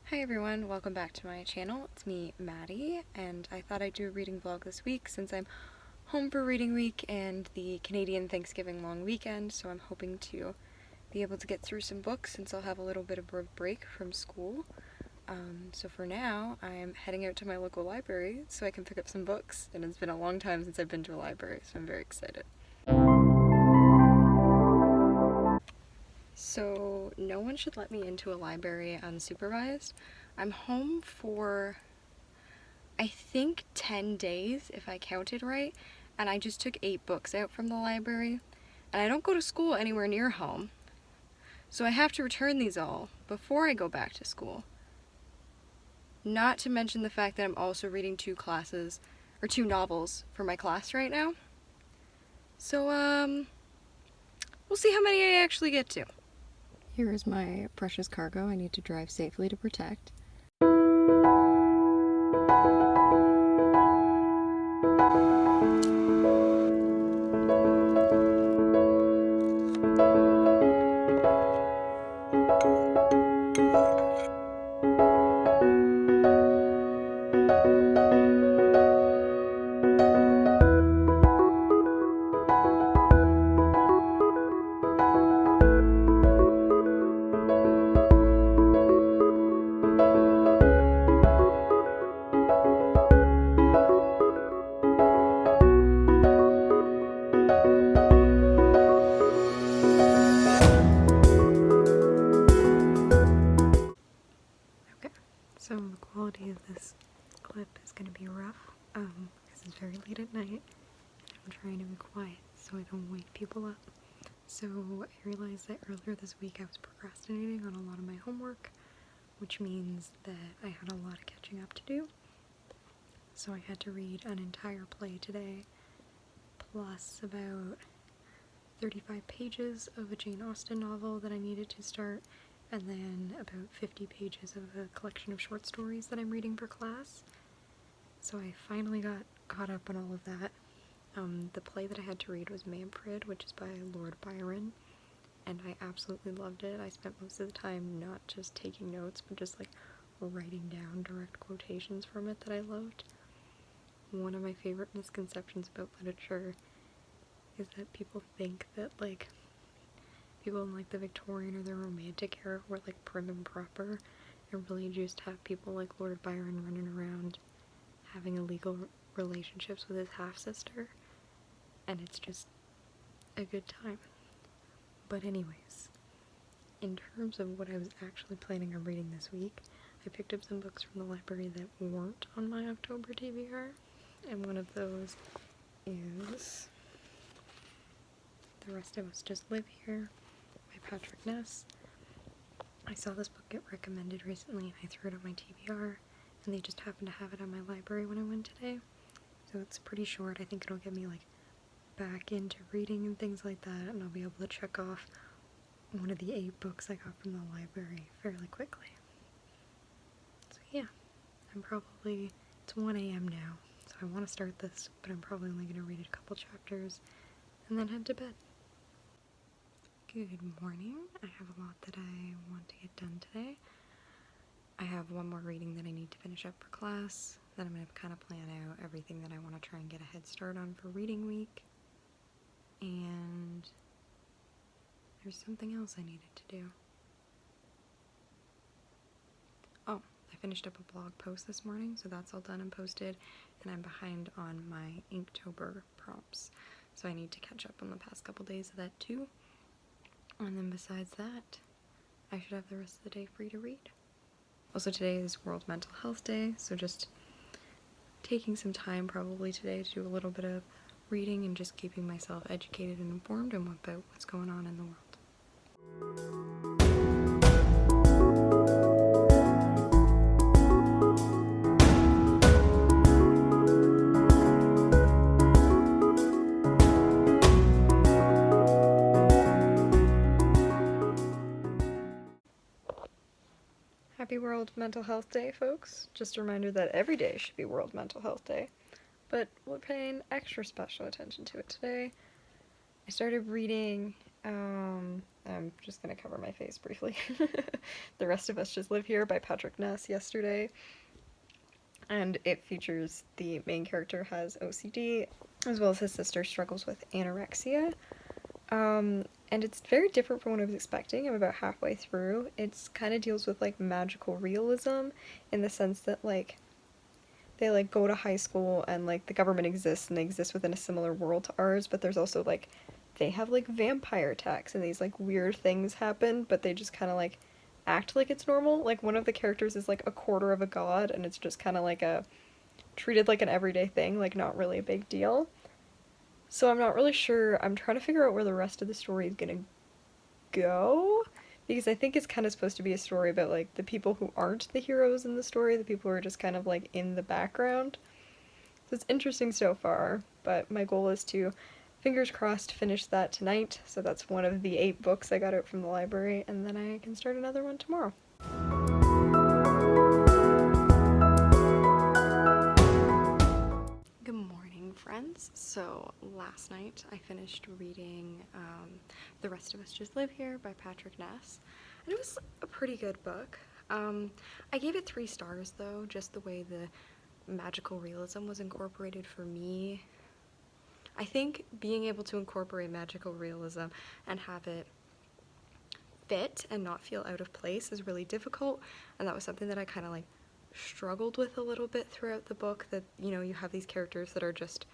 Hi everyone, welcome back to my channel. It's me, Maddie, and I thought I'd do a reading vlog this week since I'm home for reading week and the Canadian Thanksgiving long weekend, so I'm hoping to be able to get through some books since I'll have a little bit of a break from school. So for now, I'm heading out to my local library so I can pick up some books, and it's been a long time since I've been to a library, so I'm very excited. So no one should let me into a library unsupervised. I'm home for, I think, 10 days if I counted right, and I just took 8 books out from the library, and I don't go to school anywhere near home, so I have to return these all before I go back to school. Not to mention the fact that I'm also reading 2 novels for my class right now. So, we'll see how many I actually get to. Here is my precious cargo I need to drive safely to protect. So the quality of this clip is going to be rough, because it's very late at night, and I'm trying to be quiet so I don't wake people up. So I realized that earlier this week I was procrastinating on a lot of my homework, which means that I had a lot of catching up to do. So I had to read an entire play today, plus about 35 pages of a Jane Austen novel that I needed to start, and then about 50 pages of a collection of short stories that I'm reading for class. So I finally got caught up on all of that. The play that I had to read was Manfred, which is by Lord Byron, and I absolutely loved it. I spent most of the time not just taking notes, but just like writing down direct quotations from it that I loved. One of my favorite misconceptions about literature is that people think that like people in like the Victorian or the Romantic era were like prim and proper, and really just have people like Lord Byron running around having illegal relationships with his half-sister, and it's just a good time. But anyways, in terms of what I was actually planning on reading this week, I picked up some books from the library that weren't on my October TBR, and one of those is The Rest of Us Just Live Here by Patrick Ness. I saw this book get recommended recently and I threw it on my TBR, and they just happened to have it at my library when I went today. So it's pretty short. I think it'll get me like back into reading and things like that, and I'll be able to check off one of the 8 books I got from the library fairly quickly. So yeah, it's 1 a.m. now, so I want to start this, but I'm probably only going to read a couple chapters and then head to bed. Good morning. I have a lot that I want to get done today. I have one more reading that I need to finish up for class. Then I'm going to kind of plan out everything that I want to try and get a head start on for reading week. And there's something else I needed to do. Oh, I finished up a blog post this morning, so that's all done and posted, and I'm behind on my Inktober prompts, so I need to catch up on the past couple days of that too. And then besides that, I should have the rest of the day free to read. Also, today is World Mental Health Day, so just taking some time probably today to do a little bit of reading and just keeping myself educated and informed about what's going on in the world. Happy World Mental Health Day, folks. Just a reminder that every day should be World Mental Health Day, but we're paying extra special attention to it today. I started reading I'm just gonna cover my face briefly. The Rest of Us Just Live Here by Patrick Ness yesterday. And it features the main character has OCD, as well as his sister struggles with anorexia. And it's very different from what I was expecting. I'm about halfway through. It's kind of deals with like magical realism in the sense that like they like go to high school and like the government exists and they exist within a similar world to ours, but there's also like they have like vampire attacks and these like weird things happen, but they just kind of like act like it's normal. Like one of the characters is like a quarter of a god and it's just kind of like a treated like an everyday thing, like not really a big deal. So I'm not really sure. I'm trying to figure out where the rest of the story is gonna go. Because I think it's kind of supposed to be a story about like the people who aren't the heroes in the story, the people who are just kind of like in the background. So it's interesting so far, but my goal is to, fingers crossed, finish that tonight. So that's one of the 8 books I got out from the library, and then I can start another one tomorrow. Good morning, friends. So last night I finished reading The Rest of Us Just Live Here by Patrick Ness, and it was a pretty good book. I gave it 3 stars though, just the way the magical realism was incorporated for me. I think being able to incorporate magical realism and have it fit and not feel out of place is really difficult, and that was something that I kind of like struggled with a little bit throughout the book, that you know you have these characters that are just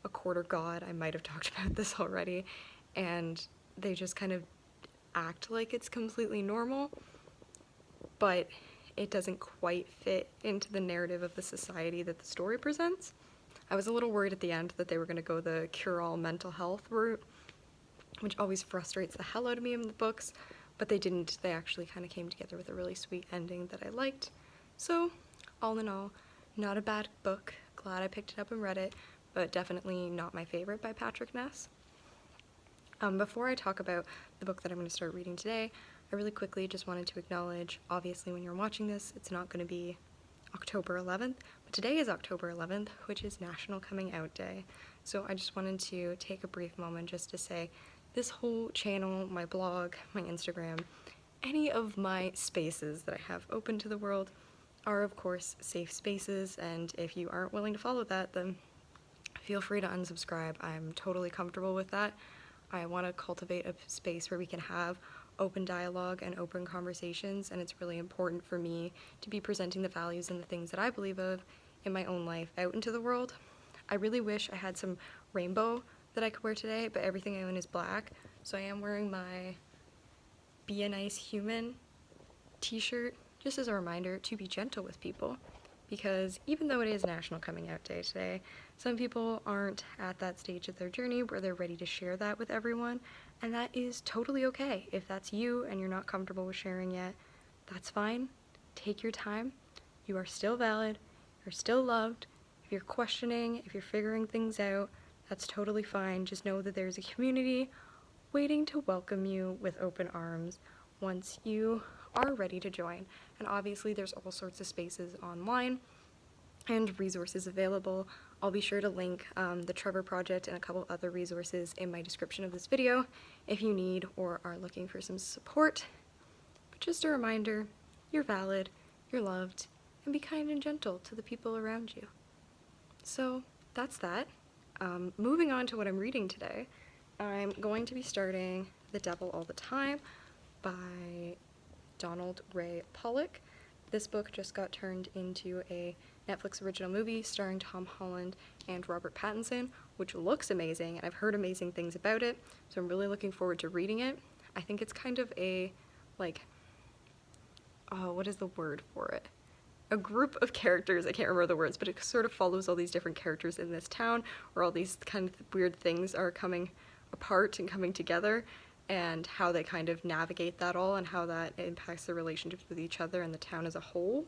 a quarter god. I might have talked about this already, and they just kind of act like it's completely normal, but it doesn't quite fit into the narrative of the society that the story presents. I was a little worried at the end that they were going to go the cure-all mental health route, which always frustrates the hell out of me in the books, but they didn't. They actually kind of came together with a really sweet ending that I liked. So, all in all, not a bad book. Glad I picked it up and read it, but definitely not my favorite by Patrick Ness. Before I talk about the book that I'm going to start reading today, I really quickly just wanted to acknowledge, obviously when you're watching this, it's not going to be October 11th, but today is October 11th, which is National Coming Out Day. So I just wanted to take a brief moment just to say this whole channel, my blog, my Instagram, any of my spaces that I have open to the world are of course safe spaces, and if you aren't willing to follow that, then feel free to unsubscribe. I'm totally comfortable with that. I want to cultivate a space where we can have open dialogue and open conversations, and it's really important for me to be presenting the values and the things that I believe of in my own life out into the world. I really wish I had some rainbow that I could wear today, but everything I own is black, so I am wearing my Be a Nice Human t-shirt just as a reminder to be gentle with people, because even though it is National Coming Out Day today, some people aren't at that stage of their journey where they're ready to share that with everyone, and that is totally okay. If that's you and you're not comfortable with sharing yet, that's fine. Take your time. You are still valid. You're still loved. If you're questioning, if you're figuring things out, that's totally fine. Just know that there's a community waiting to welcome you with open arms once you are ready to join. And obviously there's all sorts of spaces online and resources available. I'll be sure to link the Trevor Project and a couple other resources in my description of this video if you need or are looking for some support. But just a reminder, you're valid, you're loved, and be kind and gentle to the people around you. So that's that. Moving on to what I'm reading today, I'm going to be starting The Devil All the Time by Donald Ray Pollock. This book just got turned into a Netflix original movie starring Tom Holland and Robert Pattinson, which looks amazing, and I've heard amazing things about it, so I'm really looking forward to reading it. I think it's kind of a, like, oh, what is the word for it? A group of characters, I can't remember the words, but it sort of follows all these different characters in this town where all these kind of weird things are coming apart and coming together, and how they kind of navigate that all and how that impacts their relationships with each other and the town as a whole.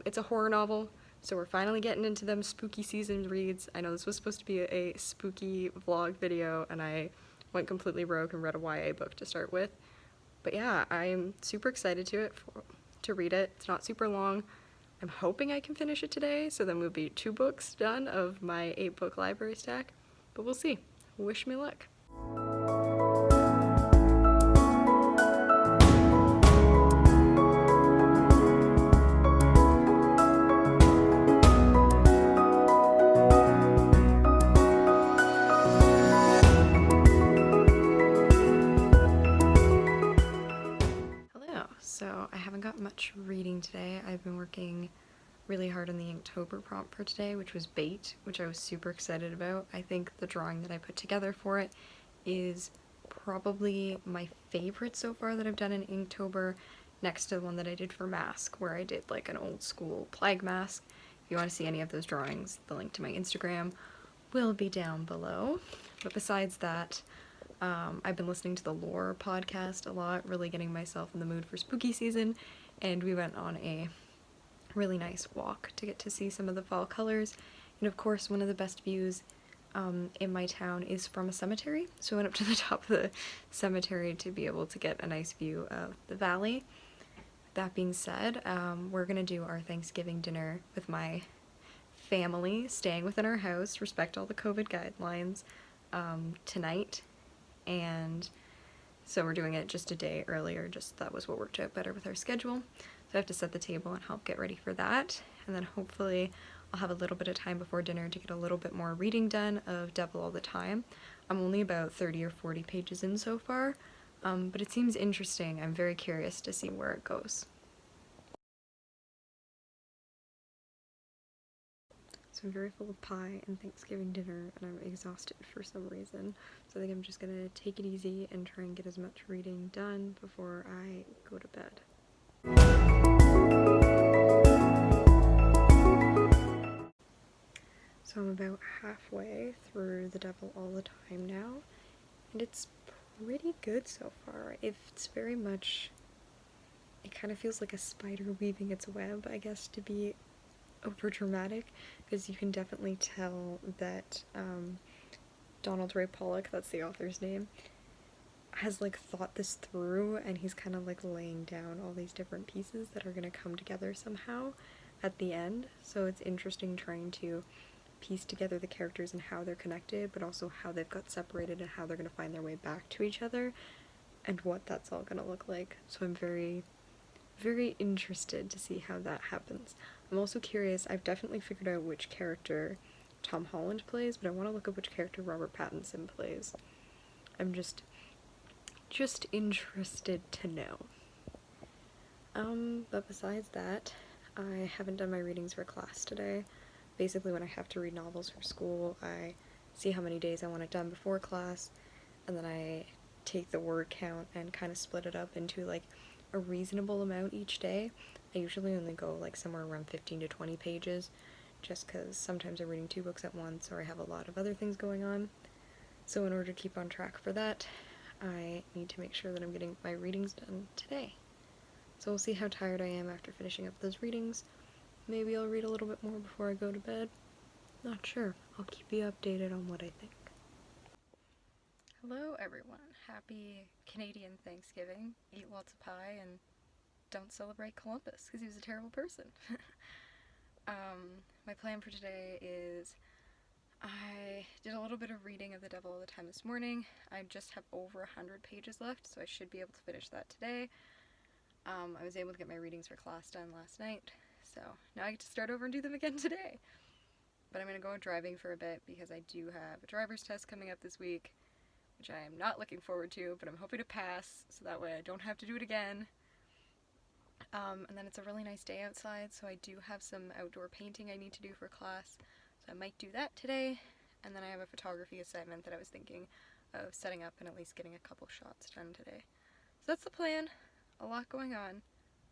It's a horror novel, so we're finally getting into them spooky season reads. I know this was supposed to be a spooky vlog video, and I went completely rogue and read a YA book to start with. But yeah, I'm super excited to read it. It's not super long. I'm hoping I can finish it today, so then we'll be 2 books done of my 8-book library stack, but we'll see. Wish me luck. today. I've been working really hard on the Inktober prompt for today, which was Bait, which I was super excited about. I think the drawing that I put together for it is probably my favorite so far that I've done in Inktober, next to the one that I did for Mask, where I did like an old school plague mask. If you want to see any of those drawings, the link to my Instagram will be down below. But besides that, I've been listening to the Lore podcast a lot, really getting myself in the mood for spooky season, and we went on a really nice walk to get to see some of the fall colors. And of course, one of the best views in my town is from a cemetery, so I went up to the top of the cemetery to be able to get a nice view of the valley. That being said, we're gonna do our Thanksgiving dinner with my family, staying within our house, respect all the COVID guidelines, tonight, and so we're doing it just a day earlier, just that was what worked out better with our schedule. So I have to set the table and help get ready for that, and then hopefully I'll have a little bit of time before dinner to get a little bit more reading done of Devil All the Time. I'm only about 30 or 40 pages in so far, but it seems interesting. I'm very curious to see where it goes. So I'm very full of pie and Thanksgiving dinner, and I'm exhausted for some reason. So I think I'm just gonna take it easy and try and get as much reading done before I go to bed. So I'm about halfway through The Devil All the Time now, and it's pretty good so far. It's very much, it kind of feels like a spider weaving its web, I guess, to be over dramatic, because you can definitely tell that Donald Ray Pollock, that's the author's name, has like thought this through, and he's kind of like laying down all these different pieces that are going to come together somehow at the end. So it's interesting trying to piece together the characters and how they're connected, but also how they've got separated and how they're going to find their way back to each other and what that's all going to look like. So I'm very interested to see how that happens. I'm also curious, I've definitely figured out which character Tom Holland plays, but I want to look up which character Robert Pattinson plays. I'm just interested to know. But besides that, I haven't done my readings for class today. Basically, when I have to read novels for school, I see how many days I want it done before class, and then I take the word count and kind of split it up into like a reasonable amount each day. I usually only go like somewhere around 15 to 20 pages, just because sometimes I'm reading 2 books at once or I have a lot of other things going on. So in order to keep on track for that, I need to make sure that I'm getting my readings done today. So we'll see how tired I am after finishing up those readings. Maybe I'll read a little bit more before I go to bed. Not sure. I'll keep you updated on what I think. Hello everyone. Happy Canadian Thanksgiving. Eat lots of pie and don't celebrate Columbus because he was a terrible person. My plan for today is I did a little bit of reading of The Devil All the Time this morning. I just have over 100 pages left, so I should be able to finish that today. I was able to get my readings for class done last night, so now I get to start over and do them again today. But I'm going to go driving for a bit because I do have a driver's test coming up this week, which I am not looking forward to, but I'm hoping to pass, so that way I don't have to do it again. And then it's a really nice day outside, so I do have some outdoor painting I need to do for class, so I might do that today. And then I have a photography assignment that I was thinking of setting up and at least getting a couple shots done today. So that's the plan. A lot going on.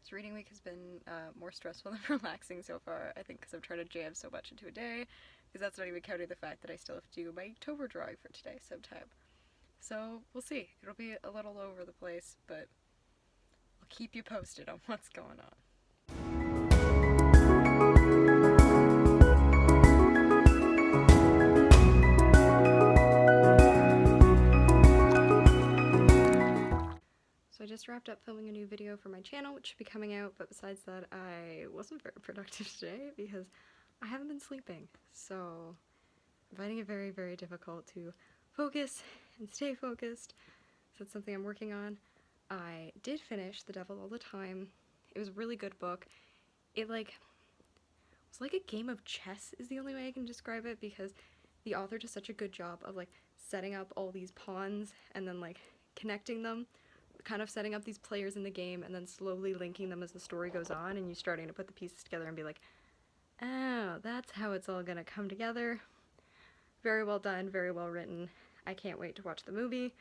This reading week has been more stressful than relaxing so far, I think because I'm trying to jam so much into a day, because that's not even counting the fact that I still have to do my Inktober drawing for today sometime. So we'll see. It'll be a little over the place, but I'll keep you posted on what's going on. So I just wrapped up filming a new video for my channel, which should be coming out, but besides that, I wasn't very productive today because I haven't been sleeping, so I'm finding it very difficult to focus and stay focused, so that's something I'm working on. I did finish The Devil All the Time. It was a really good book. It was like a game of chess is the only way I can describe it, because the author does such a good job of like setting up all these pawns and then like connecting them kind of setting up these players in the game and then slowly linking them as the story goes on, and you starting to put the pieces together and be like, oh, that's how it's all gonna come together. Very well done, very well written. I can't wait to watch the movie.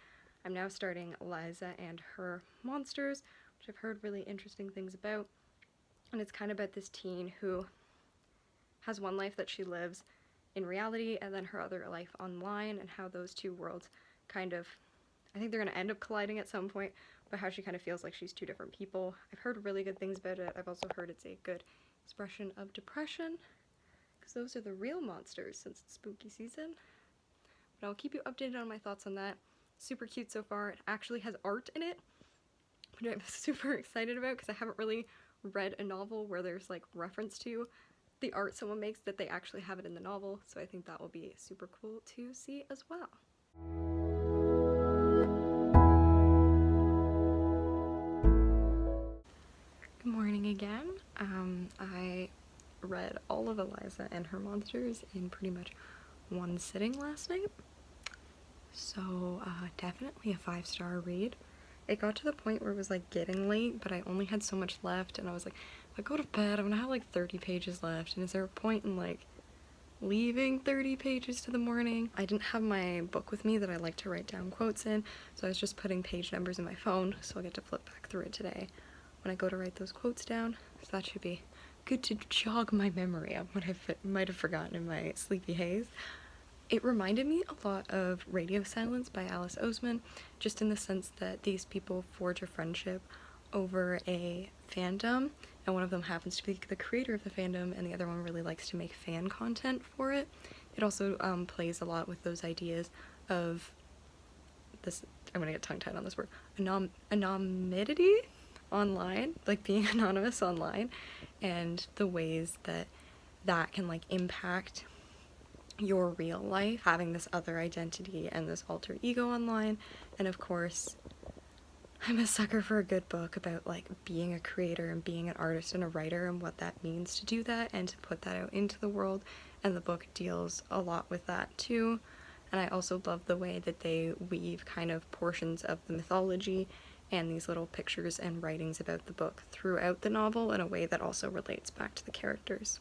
I'm now starting Liza and Her Monsters, which I've heard really interesting things about. And it's kind of about this teen who has one life that she lives in reality and then her other life online, and how those two worlds kind of, I think they're going to end up colliding at some point, but how she kind of feels like she's two different people. I've heard really good things about it. I've also heard it's a good expression of depression, because those are the real monsters since it's spooky season. But I'll keep you updated on my thoughts on that. Super cute so far. It actually has art in it, which I'm super excited about, because I haven't really read a novel where there's like reference to the art someone makes that they actually have it in the novel, so I think that will be super cool to see as well. Good morning again. I read all of Eliza and Her Monsters in pretty much one sitting last night, so definitely a 5-star read. It got to the point where it was like getting late, but I only had so much left, and I was like, if I go to bed, I'm gonna have like 30 pages left, and is there a point in like leaving 30 pages to the morning? I didn't have my book with me that I like to write down quotes in, so I was just putting page numbers in my phone, so I'll get to flip back through it today when I go to write those quotes down. So that should be good to jog my memory of what I might have forgotten in my sleepy haze. It reminded me a lot of Radio Silence by Alice Oseman, just in the sense that these people forge a friendship over a fandom, and one of them happens to be the creator of the fandom, and the other one really likes to make fan content for it. It also plays a lot with those ideas of this, I'm gonna get tongue-tied on this word, anonymity online, like being anonymous online, and the ways that that can like impact your real life, having this other identity and this alter ego online. And of course, I'm a sucker for a good book about like being a creator and being an artist and a writer and what that means to do that and to put that out into the world, and the book deals a lot with that too. And I also love the way that they weave kind of portions of the mythology and these little pictures and writings about the book throughout the novel in a way that also relates back to the characters.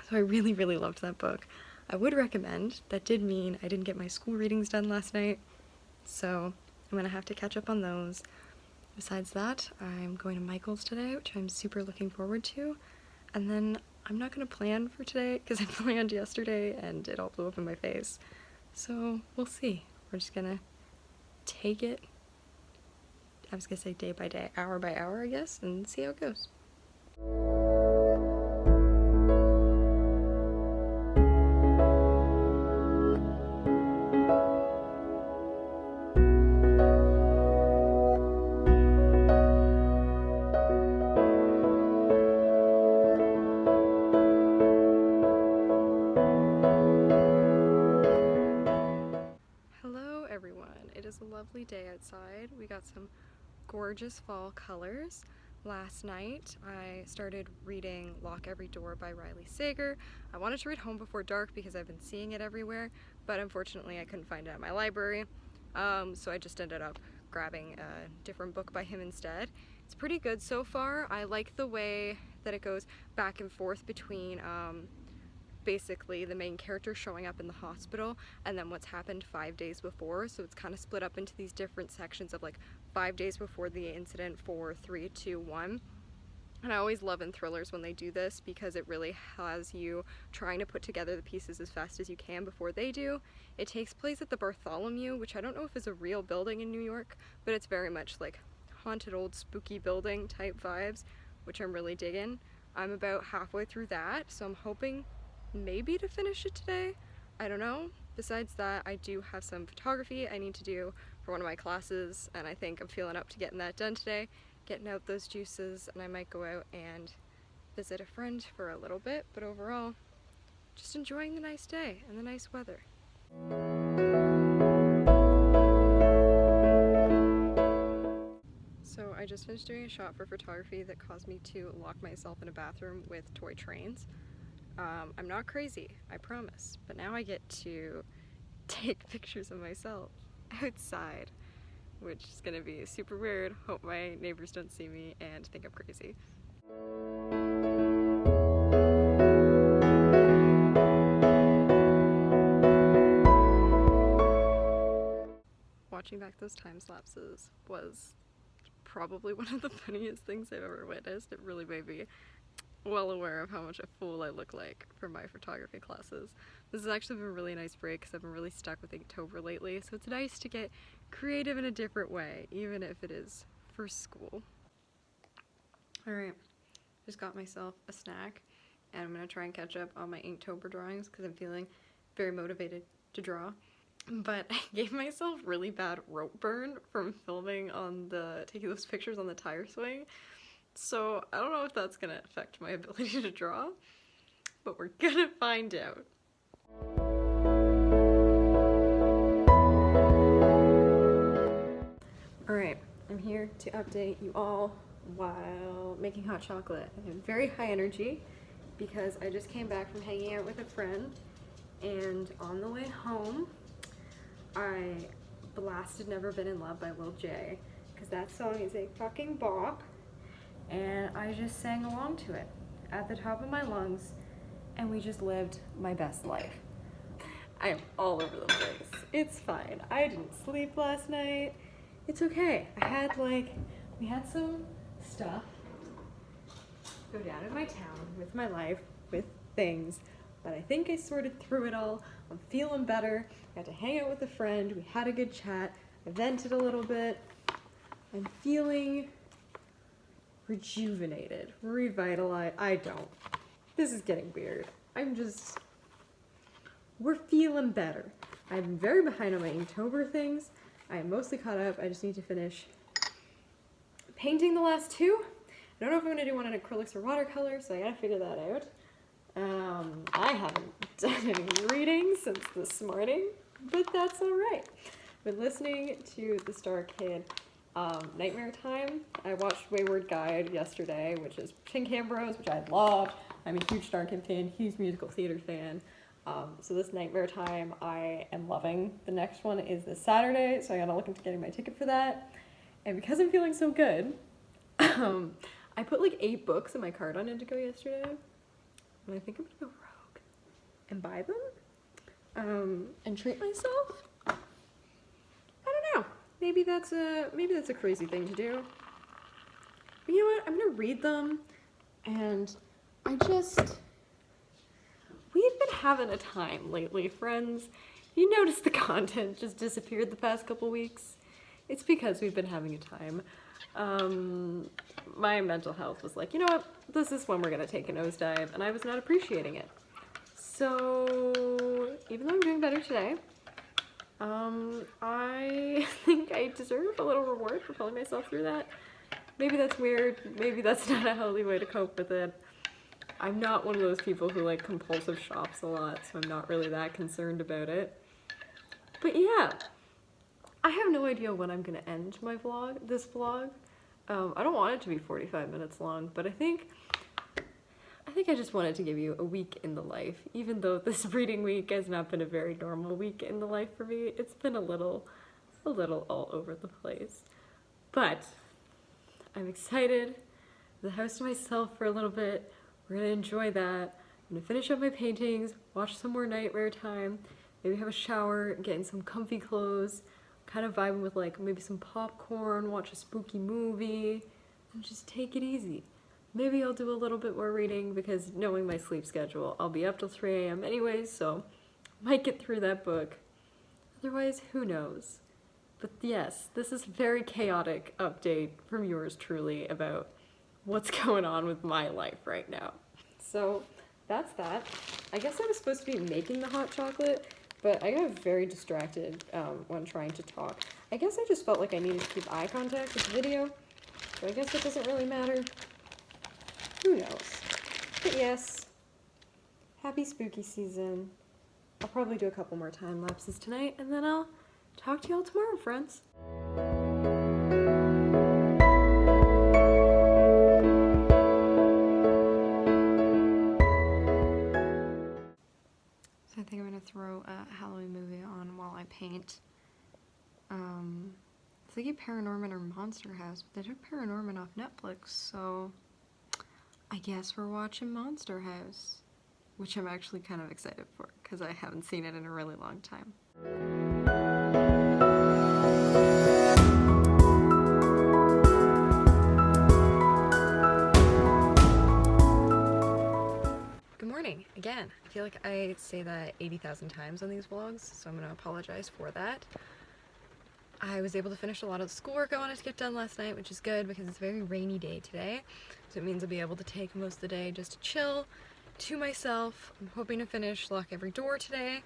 So I really, really loved that book. I would recommend. That did mean I didn't get my school readings done last night, so I'm gonna have to catch up on those. Besides that, I'm going to Michael's today, which I'm super looking forward to, and then I'm not gonna plan for today because I planned yesterday and it all blew up in my face. So we'll see. We're just gonna take it, I was gonna say day by day, hour by hour, I guess, and see how it goes. Hello everyone, it is a lovely day outside. We got some gorgeous fall colors. Last night I started reading Lock Every Door by Riley Sager. I wanted to read Home Before Dark because I've been seeing it everywhere, but unfortunately I couldn't find it at my library, so I just ended up grabbing a different book by him instead. It's pretty good so far. I like the way that it goes back and forth between basically the main character showing up in the hospital and then what's happened 5 days before, so it's kind of split up into these different sections of like 5 days before the incident, 4, 3, 2, 1. And I always love in thrillers when they do this because it really has you trying to put together the pieces as fast as you can before they do. It takes place at the Bartholomew, which I don't know if is a real building in New York, but it's very much like haunted old spooky building type vibes, which I'm really digging. I'm about halfway through that, so I'm hoping maybe to finish it today. I don't know. Besides that, I do have some photography I need to do for one of my classes, and I think I'm feeling up to getting that done today, getting out those juices, and I might go out and visit a friend for a little bit, but overall, just enjoying the nice day and the nice weather. So I just finished doing a shot for photography that caused me to lock myself in a bathroom with toy trains. I'm not crazy, I promise, but now I get to take pictures of myself outside, which is gonna be super weird. Hope my neighbors don't see me and think I'm crazy. Watching back those time lapses was probably one of the funniest things I've ever witnessed. It really made me well aware of how much a fool I look like for my photography classes. This has actually been a really nice break because I've been really stuck with Inktober lately, so it's nice to get creative in a different way, even if it is for school. Alright, just got myself a snack, and I'm going to try and catch up on my Inktober drawings because I'm feeling very motivated to draw. But I gave myself really bad rope burn from filming on taking those pictures on the tire swing. So I don't know if that's gonna affect my ability to draw, but we're gonna find out. Alright, I'm here to update you all while making hot chocolate. I have very high energy because I just came back from hanging out with a friend, and on the way home I blasted Never Been in Love by Lil J, because that song is a fucking bop, and I just sang along to it at the top of my lungs, and we just lived my best life. I am all over the place. It's fine. I didn't sleep last night. It's okay. We had some stuff go down in my town with my life, with things, but I think I sorted through it all. I'm feeling better. I got to hang out with a friend. We had a good chat. I vented a little bit. I'm feeling rejuvenated, revitalized. I don't. This is getting weird. We're feeling better. I'm very behind on my Inktober things. I am mostly caught up. I just need to finish painting the last two. I don't know if I'm gonna do one in acrylics or watercolor, so I gotta figure that out. I haven't done any reading since this morning, but that's alright. I've been listening to the Star Kid Nightmare Time. I watched Wayward Guide yesterday, which is Pink Ambrose, which I love. I'm a huge Star Kid fan, huge musical theater fan. So this Nightmare Time I am loving. The next one is this Saturday, so I gotta look into getting my ticket for that. And because I'm feeling so good, I put like 8 books in my cart on Indigo yesterday. And I think I'm gonna go rogue and buy them, and treat myself. I don't know. Maybe that's a crazy thing to do. But you know what? I'm gonna read them, and we've been having a time lately, friends. You notice the content just disappeared the past couple weeks. It's because we've been having a time. My mental health was like, you know what, this is when we're gonna take a nosedive, and I was not appreciating it. So, even though I'm doing better today, I think I deserve a little reward for pulling myself through that. Maybe that's weird, maybe that's not a healthy way to cope with it. I'm not one of those people who like compulsive shops a lot, so I'm not really that concerned about it. But yeah, I have no idea when I'm gonna end this vlog. I don't want it to be 45 minutes long, but I think I just wanted to give you a week in the life. Even though this reading week has not been a very normal week in the life for me, it's been a little all over the place. But I'm excited. The house to myself for a little bit. We're gonna enjoy that. I'm gonna finish up my paintings, watch some more Nightmare Time, maybe have a shower, get in some comfy clothes, kind of vibing with like maybe some popcorn, watch a spooky movie, and just take it easy. Maybe I'll do a little bit more reading because knowing my sleep schedule, I'll be up till 3 a.m. anyways, so might get through that book. Otherwise, who knows? But yes, this is a very chaotic update from yours truly about what's going on with my life right now. So that's that. I guess I was supposed to be making the hot chocolate, but I got very distracted when trying to talk. I guess I just felt like I needed to keep eye contact with the video, but I guess it doesn't really matter. Who knows? But yes, happy spooky season. I'll probably do a couple more time lapses tonight, and then I'll talk to y'all tomorrow, friends. So I think I'm gonna throw a Halloween movie on while I paint. thinking Paranorman or Monster House, but they took Paranorman off Netflix, so I guess we're watching Monster House, which I'm actually kind of excited for because I haven't seen it in a really long time. Good morning, again. I feel like I say that 80,000 times on these vlogs, so I'm gonna apologize for that. I was able to finish a lot of the schoolwork I wanted to get done last night, which is good because it's a very rainy day today. So it means I'll be able to take most of the day just to chill to myself. I'm hoping to finish Lock Every Door today.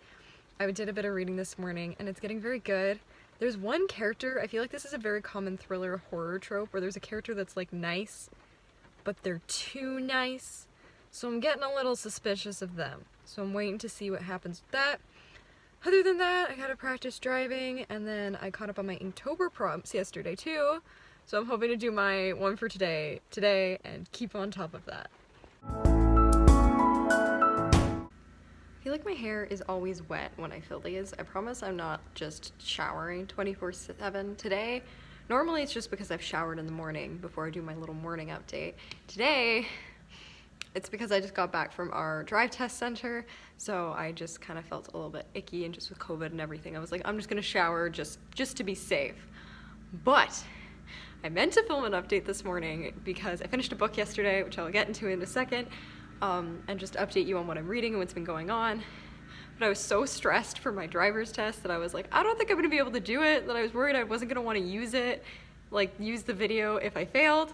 I did a bit of reading this morning and it's getting very good. There's one character, I feel like this is a very common thriller horror trope, where there's a character that's like nice, but they're too nice. So I'm getting a little suspicious of them. So I'm waiting to see what happens with that. Other than that, I gotta practice driving, and then I caught up on my Inktober prompts yesterday too. So I'm hoping to do my one for today and keep on top of that. I feel like my hair is always wet when I fill these. I promise I'm not just showering 24/7 today. Normally it's just because I've showered in the morning before I do my little morning update. Today, it's because I just got back from our drive test center, so I just kind of felt a little bit icky, and just with COVID and everything, I was like, I'm just gonna shower just to be safe. But I meant to film an update this morning because I finished a book yesterday, which I'll get into in a second, and just update you on what I'm reading and what's been going on. But I was so stressed for my driver's test that I was like, I don't think I'm gonna be able to do it, that I was worried I wasn't gonna wanna use it, like use the video if I failed.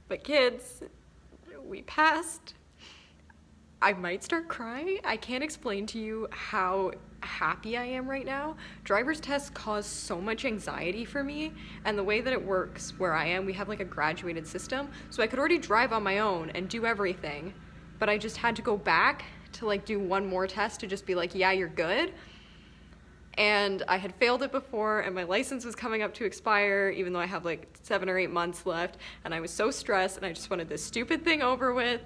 But kids, we passed. I might start crying. I can't explain to you how happy I am right now. Driver's tests cause so much anxiety for me, and the way that it works where I am, we have like a graduated system, so I could already drive on my own and do everything, but I just had to go back to like do one more test to just be like, yeah, you're good. And I had failed it before, and my license was coming up to expire, even though I have like 7 or 8 months left, and I was so stressed, and I just wanted this stupid thing over with,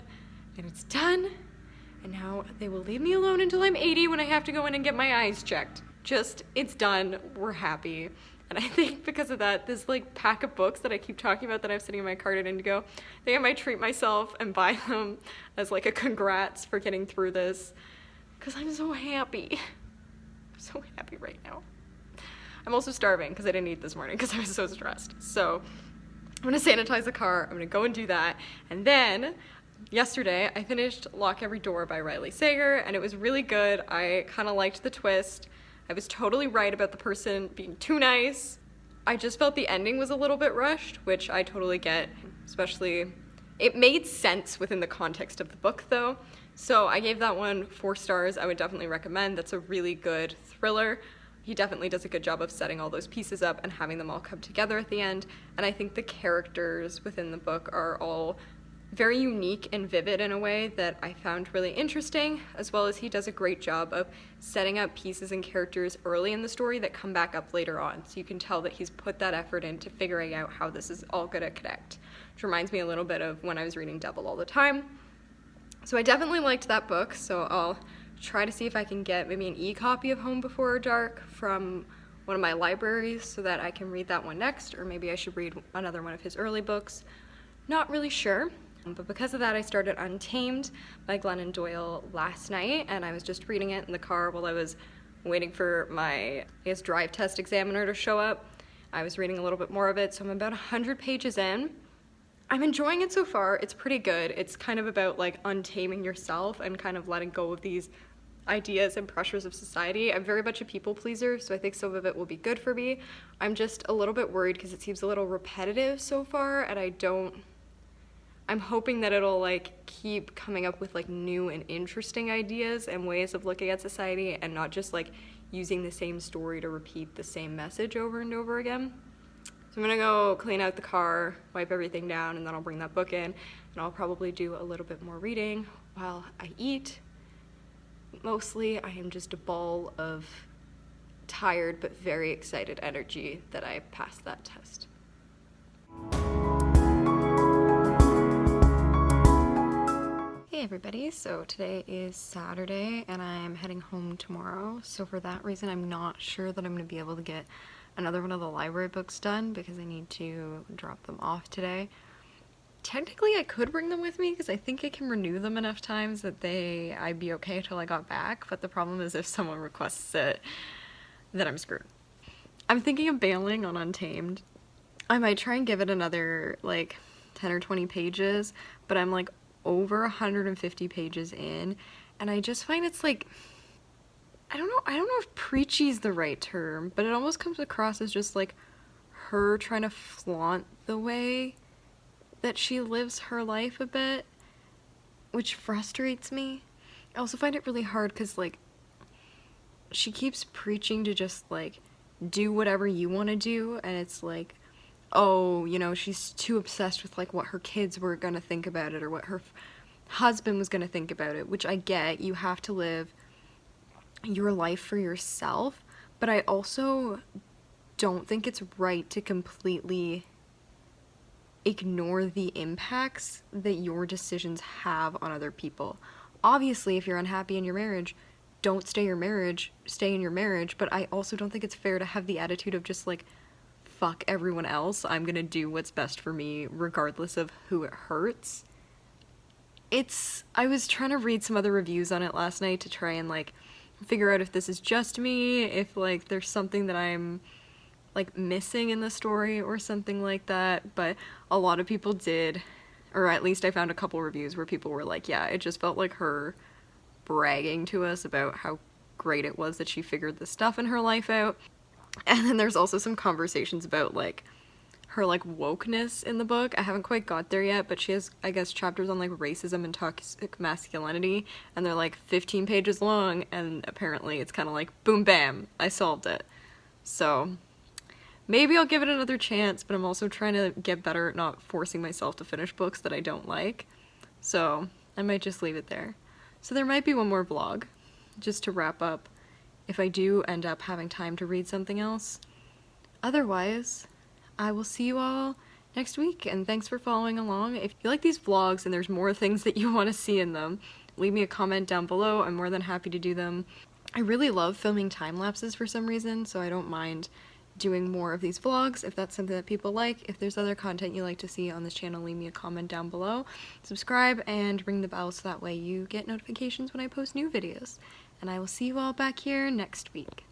and it's done, and now they will leave me alone until I'm 80 when I have to go in and get my eyes checked. Just, it's done, we're happy. And I think because of that, this like pack of books that I keep talking about that I have sitting in my cart at Indigo, I think I might treat myself and buy them as like a congrats for getting through this, because I'm so happy. So happy right now. I'm also starving because I didn't eat this morning because I was so stressed. So I'm gonna sanitize the car, I'm gonna go and do that. And then yesterday I finished Lock Every Door by Riley Sager, and it was really good. I kind of liked the twist. I was totally right about the person being too nice. I just felt the ending was a little bit rushed, which I totally get, especially it made sense within the context of the book though. So I gave that one 4 stars. I would definitely recommend. That's a really good thriller. He definitely does a good job of setting all those pieces up and having them all come together at the end. And I think the characters within the book are all very unique and vivid in a way that I found really interesting, as well as he does a great job of setting up pieces and characters early in the story that come back up later on. So you can tell that he's put that effort into figuring out how this is all gonna connect, which reminds me a little bit of when I was reading Devil All the Time. So I definitely liked that book, so I'll try to see if I can get maybe an e-copy of Home Before Dark from one of my libraries so that I can read that one next, or maybe I should read another one of his early books. Not really sure, but because of that I started Untamed by Glennon Doyle last night, and I was just reading it in the car while I was waiting for my drive test examiner to show up. I was reading a little bit more of it, so I'm about 100 pages in. I'm enjoying it so far. It's pretty good. It's kind of about like untaming yourself and kind of letting go of these ideas and pressures of society. I'm very much a people pleaser, so I think some of it will be good for me. I'm just a little bit worried because it seems a little repetitive so far, and I'm hoping that it'll like keep coming up with like new and interesting ideas and ways of looking at society, and not just like using the same story to repeat the same message over and over again. So I'm gonna go clean out the car, wipe everything down, and then I'll bring that book in, and I'll probably do a little bit more reading while I eat. Mostly, I am just a ball of tired but very excited energy that I passed that test. Hey everybody, so today is Saturday and I'm heading home tomorrow, so for that reason I'm not sure that I'm going to be able to get another one of the library books done because I need to drop them off today. Technically, I could bring them with me because I think I can renew them enough times that I'd be okay till I got back, but the problem is if someone requests it, then I'm screwed. I'm thinking of bailing on Untamed. I might try and give it another, like, 10 or 20 pages, but I'm, like, over 150 pages in, and I just find it's, like, I don't know if preachy is the right term, but it almost comes across as just, like, her trying to flaunt the way that she lives her life a bit, which frustrates me. I also find it really hard because, like, she keeps preaching to just, like, do whatever you want to do, and it's like, oh, you know, she's too obsessed with, like, what her kids were gonna think about it or what her husband was gonna think about it, which I get. You have to live your life for yourself, but I also don't think it's right to completely ignore the impacts that your decisions have on other people. Obviously, if you're unhappy in your marriage, don't stay in your marriage, but I also don't think it's fair to have the attitude of just like, fuck everyone else, I'm gonna do what's best for me regardless of who it hurts. I was trying to read some other reviews on it last night to try and like figure out if this is just me, if like there's something that I'm like missing in the story or something like that, but a lot of people did, or at least I found a couple reviews where people were like, yeah, it just felt like her bragging to us about how great it was that she figured this stuff in her life out. And then there's also some conversations about like her like wokeness in the book. I haven't quite got there yet, but she has, I guess, chapters on like racism and toxic masculinity, and they're like 15 pages long, and apparently it's kind of like boom bam, I solved it. So maybe I'll give it another chance, but I'm also trying to get better at not forcing myself to finish books that I don't like. So I might just leave it there. So there might be one more vlog, just to wrap up, if I do end up having time to read something else. Otherwise, I will see you all next week, and thanks for following along. If you like these vlogs and there's more things that you want to see in them, leave me a comment down below. I'm more than happy to do them. I really love filming time lapses for some reason, so I don't mind doing more of these vlogs if that's something that people like. If there's other content you like to see on this channel, leave me a comment down below. Subscribe and ring the bell so that way you get notifications when I post new videos. And I will see you all back here next week.